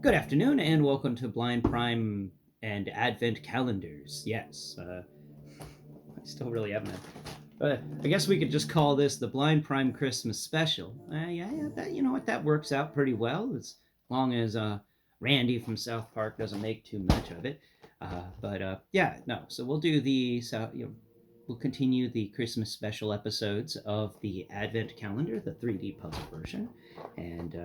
Good afternoon, and welcome to Blind Prime and Advent Calendars. Yes, I still really haven't had. But I guess we could just call this the Blind Prime Christmas Special. Yeah, that you know what, that works out pretty well as long as Randy from South Park doesn't make too much of it. Yeah, no. So we'll do we'll continue the Christmas special episodes of the Advent Calendar, the 3D puzzle version, and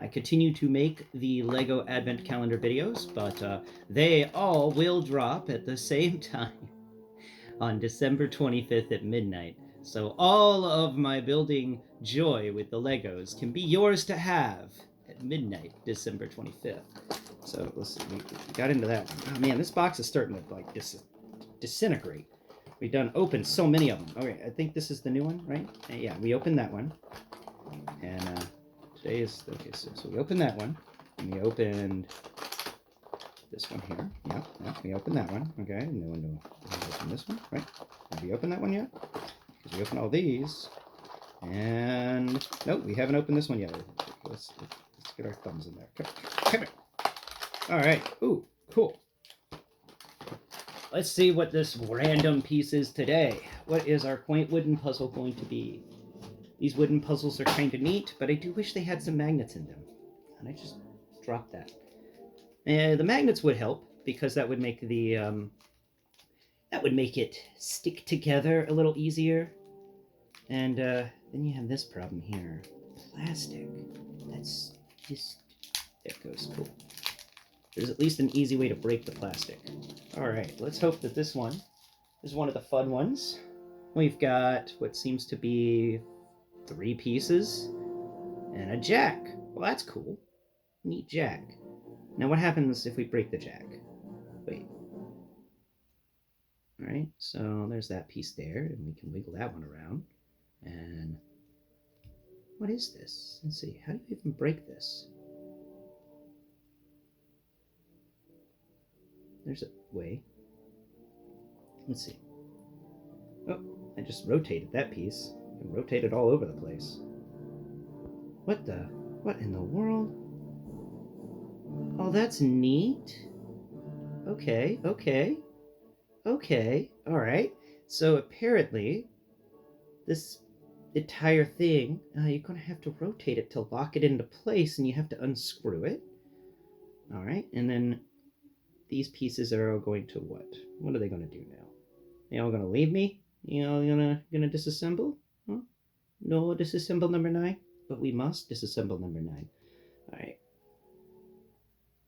I continue to make the Lego Advent Calendar videos, but they all will drop at the same time on December 25th at midnight. So all of my building joy with the Legos can be yours to have at midnight, December 25th. So listen, we got into that one. Oh man, this box is starting to like disintegrate. We've opened so many of them. Okay, I think this is the new one, right? Yeah, we opened that one. And today is, okay, so we opened that one. And we opened this one here. Yeah, we opened that one. Okay, and then we'll open this one, right? Have we opened that one yet? Because we opened all these. And, nope, we haven't opened this one yet. Let's get our thumbs in there. Come here. All right. Ooh, cool. Let's see what this random piece is today. What is our quaint wooden puzzle going to be? These wooden puzzles are kind of neat, but I do wish they had some magnets in them. And I just dropped that. The magnets would help because that would make it stick together a little easier. And then you have this problem here. Plastic. That's just, there it goes, cool. There's at least an easy way to break the plastic. All right, let's hope that this one is one of the fun ones. We've got what seems to be 3 pieces and a jack. Well, that's cool. Neat jack. Now what happens if we break the jack? Wait. All right, so there's that piece there, and we can wiggle that one around. And what is this? Let's see, how do you even break this? There's a way. Let's see. Oh, I just rotated that piece. I can rotate it all over the place. What in the world? Oh, that's neat. Okay. All right. So apparently, this entire thing, you're going to have to rotate it to lock it into place, and you have to unscrew it. All right. And then these pieces are all going to what? What are they going to do now? They all going to leave me? You know, gonna disassemble? Huh? No disassemble number 9? But we must disassemble number 9. All right.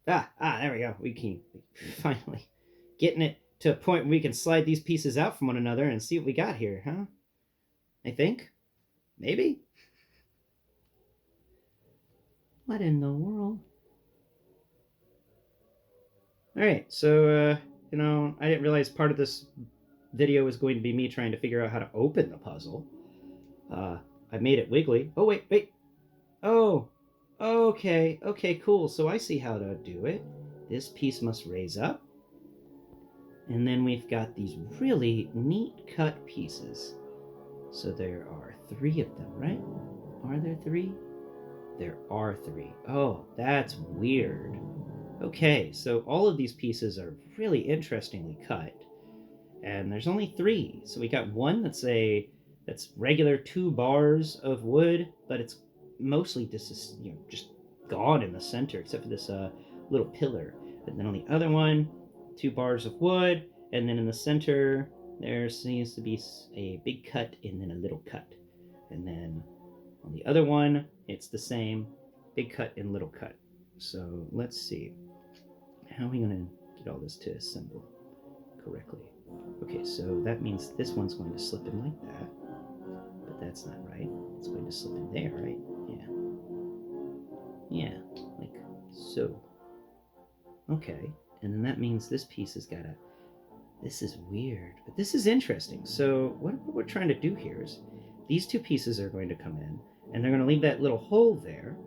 There we go. We can finally getting it to a point where we can slide these pieces out from one another and see what we got here, huh? I think. Maybe. What in the world? All right, so, I didn't realize part of this video was going to be me trying to figure out how to open the puzzle. I made it wiggly. Oh, wait. Oh, okay, cool. So I see how to do it. This piece must raise up. And then we've got these really neat cut pieces. So there are 3 of them, right? Are there 3? There are 3. Oh, that's weird. Okay, so all of these pieces are really interestingly cut. And there's only 3. So we got one that's regular 2 bars of wood, but it's mostly just gone in the center, except for this little pillar. And then on the other one, 2 bars of wood, and then in the center there seems to be a big cut and then a little cut. And then on the other one, it's the same, big cut and little cut. So let's see. How are we going to get all this to assemble correctly? Okay, so that means this one's going to slip in like that. But that's not right. It's going to slip in there, right? Yeah, like so. Okay, and then that means this piece has got this is weird, but this is interesting. So what we're trying to do here is these 2 pieces are going to come in, and they're going to leave that little hole there.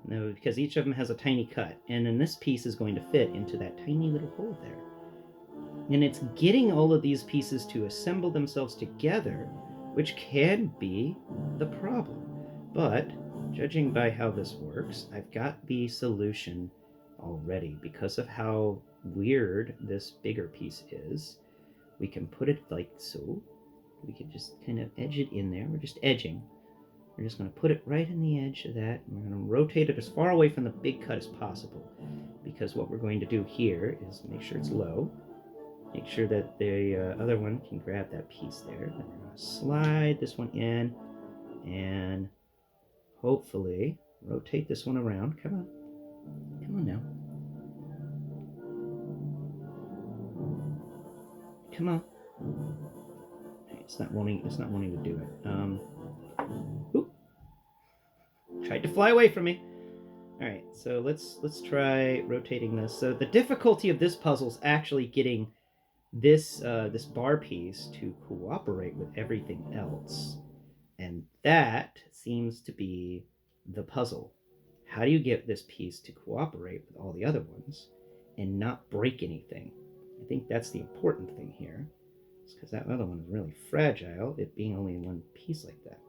No, because each of them has a tiny cut, and then this piece is going to fit into that tiny little hole there. And it's getting all of these pieces to assemble themselves together, which can be the problem. But Judging by how this works, I've got the solution already. Because of how weird this bigger piece is, we can put it like so. We can just kind of edge it in there. We're just edging. We're just going to put it right in the edge of that, and we're going to rotate it as far away from the big cut as possible. Because what we're going to do here is make sure it's low. Make sure that the other one can grab that piece there. Then we're going to slide this one in, and hopefully rotate this one around. Come on. Come on now. Come on. It's not wanting to do it. Oop. Tried to fly away from me. All right, so let's try rotating this. So the difficulty of this puzzle is actually getting this this bar piece to cooperate with everything else, and that seems to be the puzzle. How do you get this piece to cooperate with all the other ones and not break anything? I think that's the important thing here, because that other one is really fragile, it being only one piece like that.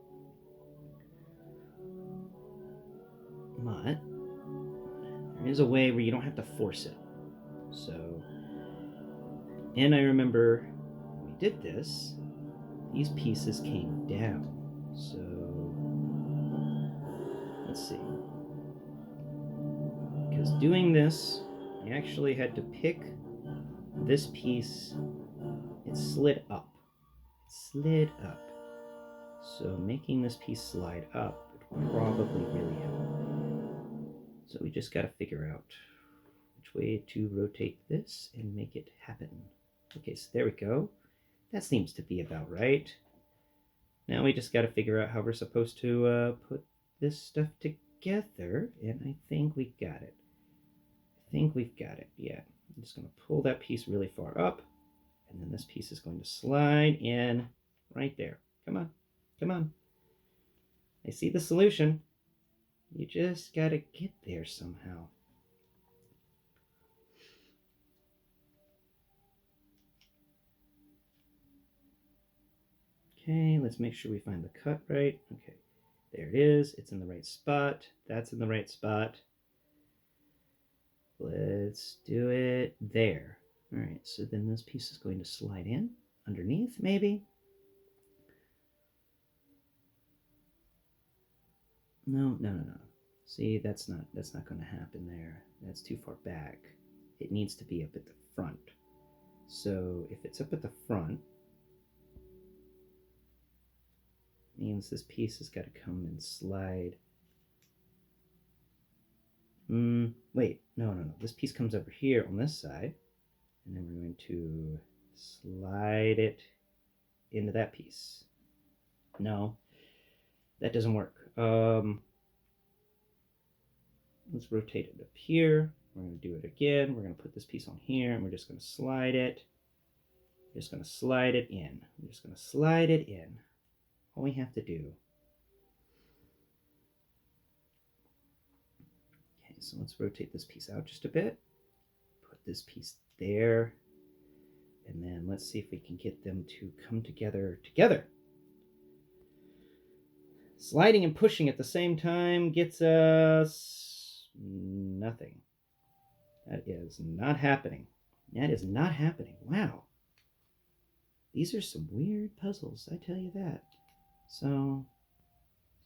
But there is a way where you don't have to force it. So, and I remember when we did this, these pieces came down. So, let's see. Because doing this, I actually had to pick this piece. It slid up. It slid up. So making this piece slide up would probably really help. So we just got to figure out which way to rotate this and make it happen. Okay, so there we go. That seems to be about right. Now we just got to figure out how we're supposed to put this stuff together, and I think we got it. Yeah. I'm just going to pull that piece really far up, and then this piece is going to slide in right there. Come on. Come on. I see the solution. You just got to get there somehow. Okay, let's make sure we find the cut right. Okay, there it is. It's in the right spot. That's in the right spot. Let's do it there. All right, so then this piece is going to slide in underneath, maybe. No. See, that's not going to happen there. That's too far back. It needs to be up at the front. So if it's up at the front, means this piece has got to come and slide. Wait, no. This piece comes over here on this side, and then we're going to slide it into that piece. No, that doesn't work. Let's rotate it up here. We're going to do it again. We're going to put this piece on here, and we're just going to slide it. We're just going to slide it in. We're just going to slide it in. All we have to do. Okay, so let's rotate this piece out just a bit. Put this piece there. And then let's see if we can get them to come together. Sliding and pushing at the same time gets us nothing. That is not happening. Wow. These are some weird puzzles, I tell you that. So,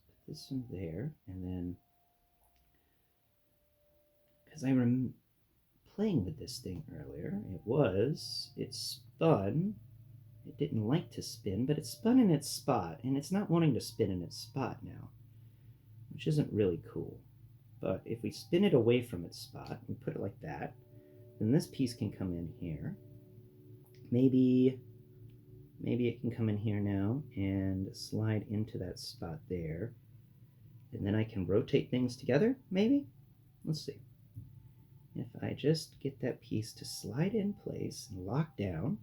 put this one there, and then, because I remember playing with this thing earlier, it spun. It didn't like to spin, but it spun in its spot, and it's not wanting to spin in its spot now, which isn't really cool. But if we spin it away from its spot, and put it like that, then this piece can come in here. Maybe it can come in here now and slide into that spot there. And then I can rotate things together, maybe? Let's see. If I just get that piece to slide in place and lock down,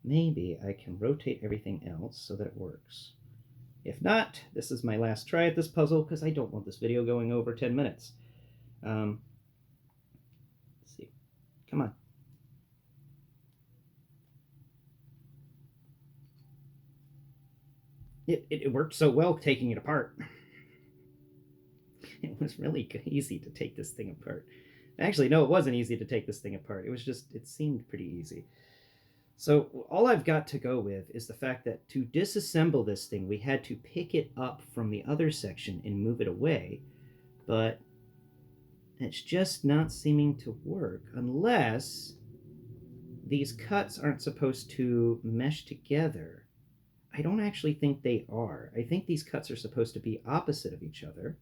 maybe I can rotate everything else so that it works. If not, this is my last try at this puzzle because I don't want this video going over 10 minutes. Let's see. Come on. It worked so well taking it apart. It was really easy to take this thing apart. Actually, no, it wasn't easy to take this thing apart. It seemed pretty easy. So all I've got to go with is the fact that to disassemble this thing, we had to pick it up from the other section and move it away. But it's just not seeming to work unless these cuts aren't supposed to mesh together. I don't actually think they are. I think these cuts are supposed to be opposite of each other.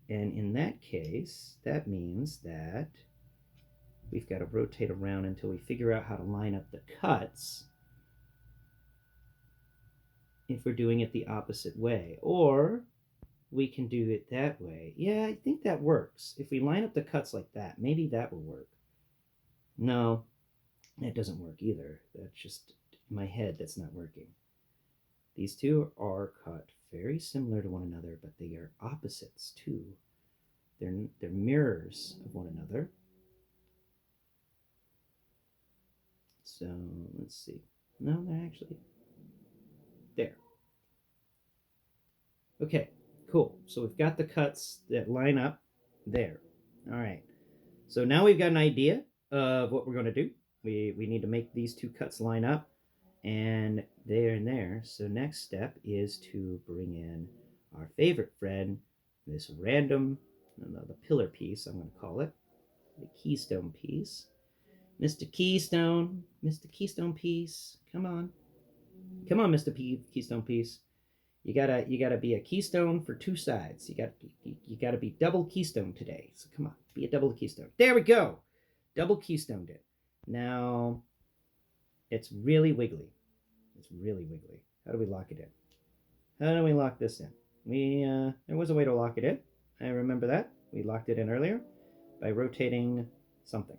And in that case, that means that we've got to rotate around until we figure out how to line up the cuts if we're doing it the opposite way. Or we can do it that way. Yeah, I think that works. If we line up the cuts like that, maybe that will work. No, that doesn't work either. That's just in my head, that's not working. These two are cut very similar to one another, but they are opposites too. They're mirrors of one another. So let's see. No, they're actually there. Okay, cool. So we've got the cuts that line up there. All right. So now we've got an idea of what we're going to do. We need to make these two cuts line up, and there and there. So next step is to bring in our favorite friend, this random, the pillar piece, I'm going to call it, the keystone piece. Mr. Keystone, Mr. Keystone piece, come on. Come on, Mr. Keystone piece. You gotta be a keystone for two sides. You gotta be double keystone today. So come on, be a double keystone. There we go. Double keystoned it. Now it's really wiggly. It's really wiggly. How do we lock it in? How do we lock this in? There was a way to lock it in. I remember that. We locked it in earlier by rotating something.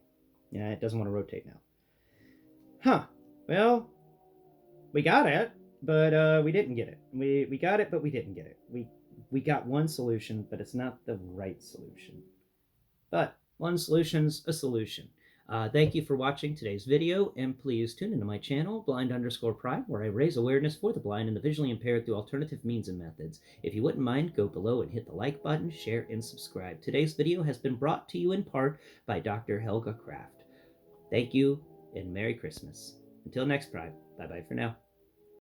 Yeah, it doesn't want to rotate now. Huh. Well, we got it, but we didn't get it. We got it, but we didn't get it. We got one solution, but it's not the right solution. But one solution's a solution. Thank you for watching today's video, and please tune into my channel, blind_prime, where I raise awareness for the blind and the visually impaired through alternative means and methods. If you wouldn't mind, go below and hit the like button, share, and subscribe. Today's video has been brought to you in part by Dr. Helga Kraft. Thank you, and Merry Christmas. Until next Prime, bye-bye for now.